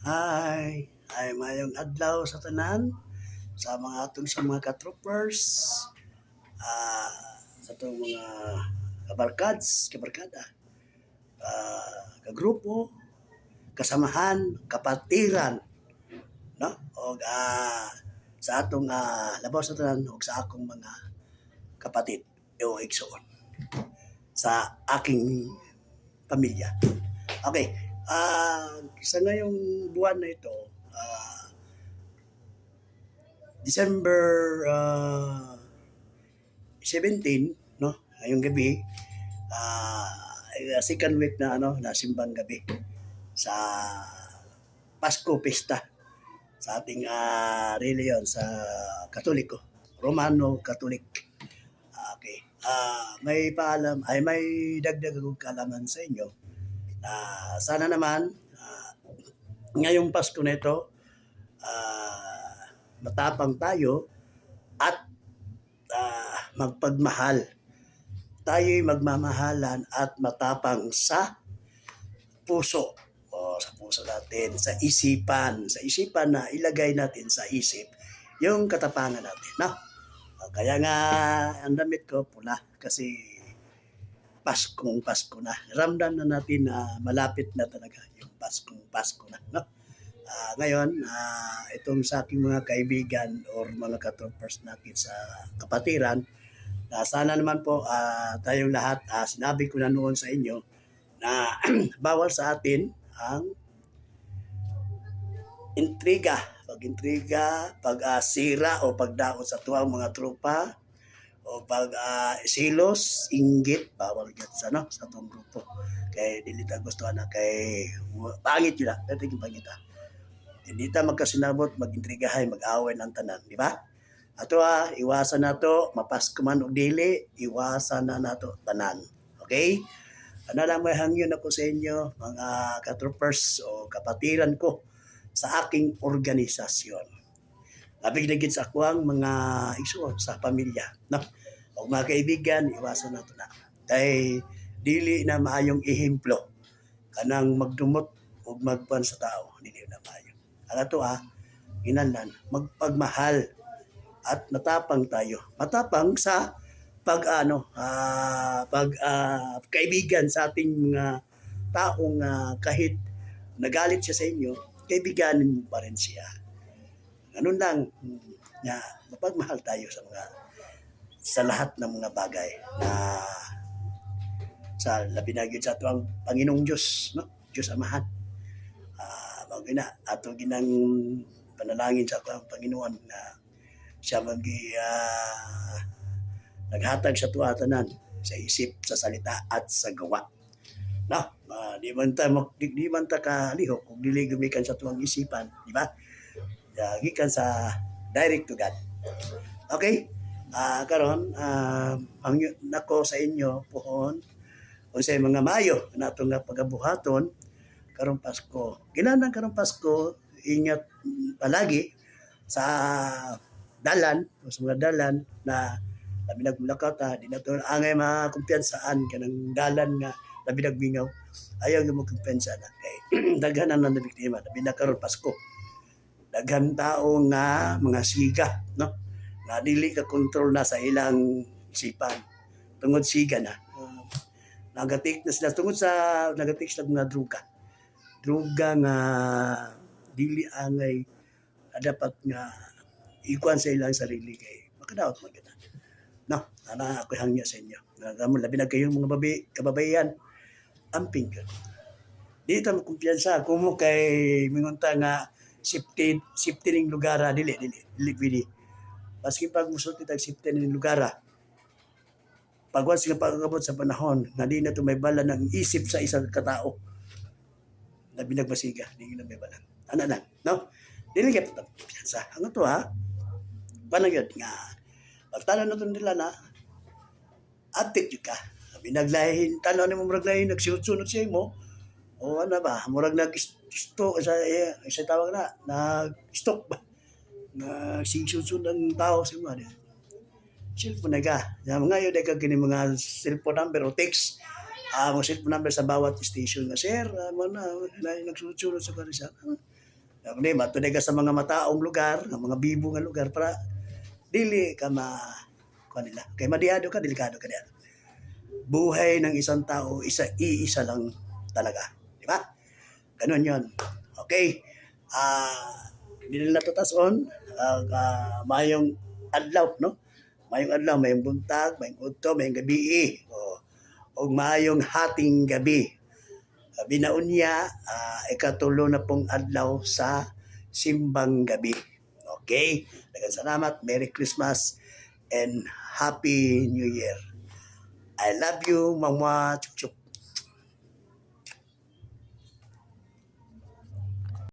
Hi! Ay mayong adlaw sa tanan sa mga ka-troopers, sa itong mga kabarkada, kagrupo, kasamahan, kapatiran, no? O sa atong labaw sa tanan o sa akong mga kapatid o igsoon sa aking pamilya. Okay, sa ngayong buwan na ito, December 17, no? Ngayong gabi, second week na na simbang gabi sa Pasko Pista sa ating reliyon sa Katoliko, Romano Katolik. Okay. May dagdag akong kaalaman sa inyo na sana naman ngayong Pasko na ito matapang tayo at magpagmahal. Tayo'y magmamahalan at matapang sa puso. O sa puso natin, sa isipan na ilagay natin sa isip yung katapangan natin. No? Kaya nga ang damit ko pula kasi Pasko na. Ramdam na natin na malapit na talaga yung Pasko na. No? Ngayon, itong sa aking mga kaibigan or mga katroopers natin sa kapatiran, sana naman po tayong lahat, sinabi ko na noon sa inyo na bawal sa atin ang pag-intriga, pag-sira o pagdaot sa tuwang mga tropa o pag inggit, bawal gyud sa atong grupo. Kay dili ta gusto na kay pangit yun dili pangit hindi ta magkasinabot, mag-intrigahay, mag-away ng tanan, di ba? Ato iwasan nato, mapasko man og dili, iwasan na nato tanan. Okay? Ano lang may hangyon ako sa inyo, mga katroopers o kapatiran ko sa aking organisasyon. Labig na gid sa akwang mga igsoon sa pamilya. No? O mga kaibigan, iwasan nato na. Kay dili na maayong ehemplo kanang magdumot o magpan sa tao, dili na maayo. Ang ato ginanlan, magpagmahal at matapang tayo. Matapang sa kaibigan sa ating mga taong kahit nagalit siya sa inyo, kaibiganin mo pa rin siya. Ganun lang, mapagmahal tayo sa lahat ng mga bagay na sa labi na gyud sa ato ang Panginoong Diyos, no? Diyos Amahan. Ato ginang panalangin sa ato ang Panginoon na siya naghatag sa tuwa tanan sa isip, sa salita at sa gawa. No, di man ta kalihok kung dili gumikan sa tuwang isipan, di ba? Gikan sa direct to God. Okay? Karon ang nako sa inyo pohon unsay mga mayo nato nga pagabuhaton karong Pasko. Kinahanglan karong Pasko ingat palagi sa dalan o sa mga dalan na labi nagmulakaw ta, di na to angay makumpiyansaan kanang dalan nga labi nagbingaw. Ayaw mo kumpiyansa na kay daghan na biktima labi na karon Pasko. Daghan tao nga mga siga, no? Na dili ka kontrol na sa ilang isipan. Tungod siga na. Nagatik na sila tungod sa nagatik sila mga druga. Druga nga dili angay dapat nga ikuan sa ilang sarili kay makadaot man kita. No, ana ako hangyo sa inyo. Nagamon labi na kayong mga kababayan amping ka. Di ta makumpiyansa kung mo kay mingunta nga safety ning lugar dili pwede. Paski pag musulti tag safety ning lugar. Pagwas nga pagabot sa panahon nga di na to may bala ng isip sa isang katao. Labi nagbasiga, di na may bala. Ana lang, no? Dili ka kumpiyansa. Ang to panagod nga pagtanan na ito nila na atik yun ka. Binaglahin, tanaw ni mo maraglahin, nagsunod siya mo. O ano ba, murag nag-stock, isa tawag na, nag-stock ba? Nagsunod ng tao sa mga. Cellphone na ka. Ngayon, ka gini mga cellphone number o text. Mga cellphone number sa bawat station nga, sir, nagsunod sa kanisa. Kundi matunay ka sa mga mataong lugar, ng mga bibo nga lugar para dili ka kuan nila. Kay madiyado ka, delikado ka diyan. Buhay ng isang tao, iisa lang talaga. Di ba? Ganun yon. Okay. Dinil na to tason. Mayong adlaw, no? Mayong adlaw, mayong buntag, mayong udto, mayong gabi. O mayong hating gabi. Binaunya, ikatulo na pong adlaw sa simbang gabi. Okay? Daghang salamat. Merry Christmas and Happy New Year. I love you, Mama Chup Chup.